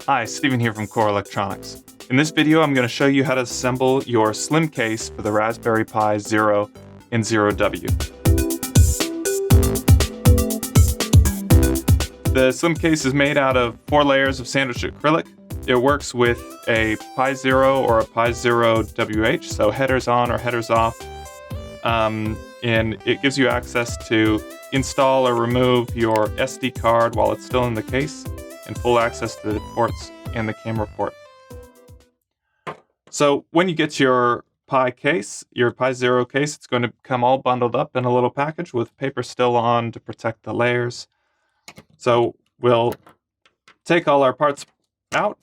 Hi, Steven here from Core Electronics. In this video, I'm going to show you how to assemble your slim case for the Raspberry Pi Zero in Zero W. The slim case is made out of 4 layers of sandwiched acrylic. It works with a Pi Zero or a Pi Zero WH, so headers on or headers off. And it gives you access to install or remove your SD card while it's still in the case, and full access to the ports and the camera port. So when you get your Pi case, your Pi Zero case, it's going to come all bundled up in a little package with paper still on to protect the layers. So we'll take all our parts out.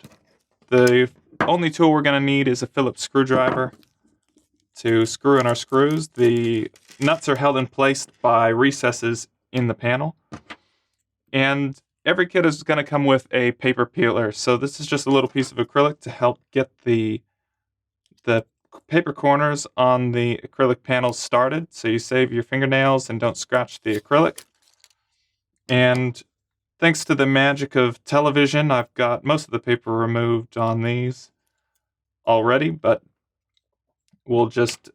The only tool we're going to need is a Phillips screwdriver to screw in our screws. The nuts are held in place by recesses in the panel. And every kit is going to come with a paper peeler. So this is just a little piece of acrylic to help get the paper corners on the acrylic panels started, so you save your fingernails and don't scratch the acrylic. And thanks to the magic of television, I've got most of the paper removed on these already, but we'll just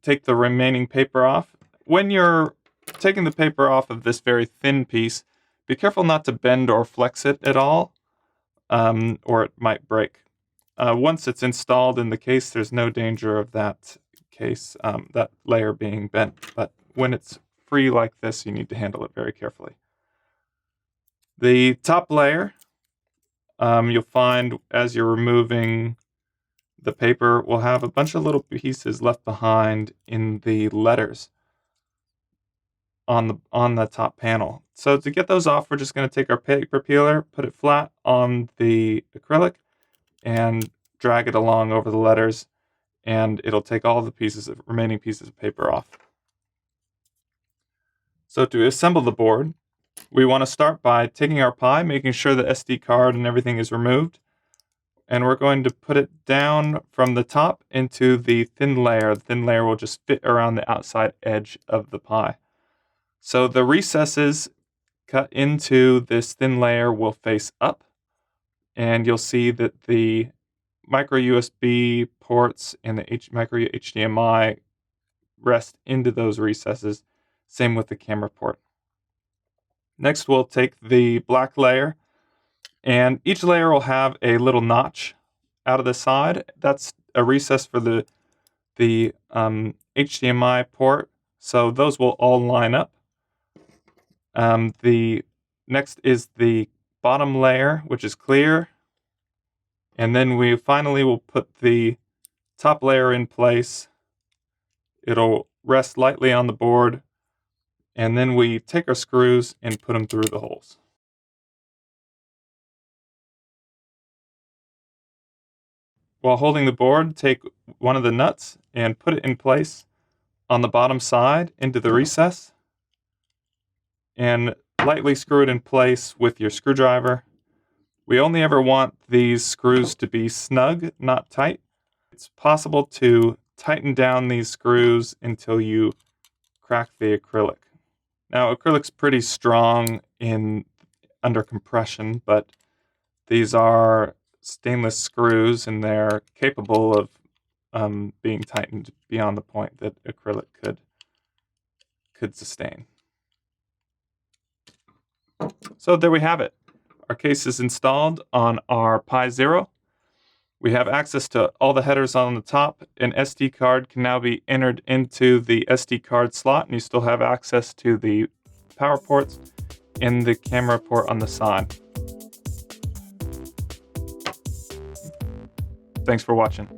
take the remaining paper off. When you're taking the paper off of this very thin piece, be careful not to bend or flex it at all, or it might break. Once it's installed in the case, there's no danger of that layer being bent. But when it's free like this, you need to handle it very carefully. The top layer, you'll find as you're removing the paper, will have a bunch of little pieces left behind in the letters on the top panel. So to get those off, we're just going to take our paper peeler, put it flat on the acrylic, and drag it along over the letters, and it'll take all the remaining pieces of paper off. So to assemble the board, we want to start by taking our Pi, making sure the SD card and everything is removed, and we're going to put it down from the top into the thin layer. The thin layer will just fit around the outside edge of the Pi. So the recesses cut into this thin layer will face up, and you'll see that the micro USB ports and the micro HDMI rest into those recesses. Same with the camera port. Next, we'll take the black layer, and each layer will have a little notch out of the side. That's a recess for the HDMI port, so those will all line up. The next is the bottom layer, which is clear. And then we finally will put the top layer in place. It'll rest lightly on the board. And then we take our screws and put them through the holes. While holding the board, take one of the nuts and put it in place on the bottom side into the recess. And lightly screw it in place with your screwdriver. We only ever want these screws to be snug, not tight. It's possible to tighten down these screws until you crack the acrylic. Now, acrylic's pretty strong under compression, but these are stainless screws, and they're capable of being tightened beyond the point that acrylic could sustain. So there we have it. Our case is installed on our Pi Zero. We have access to all the headers on the top. An SD card can now be entered into the SD card slot, and you still have access to the power ports and the camera port on the side. Thanks for watching.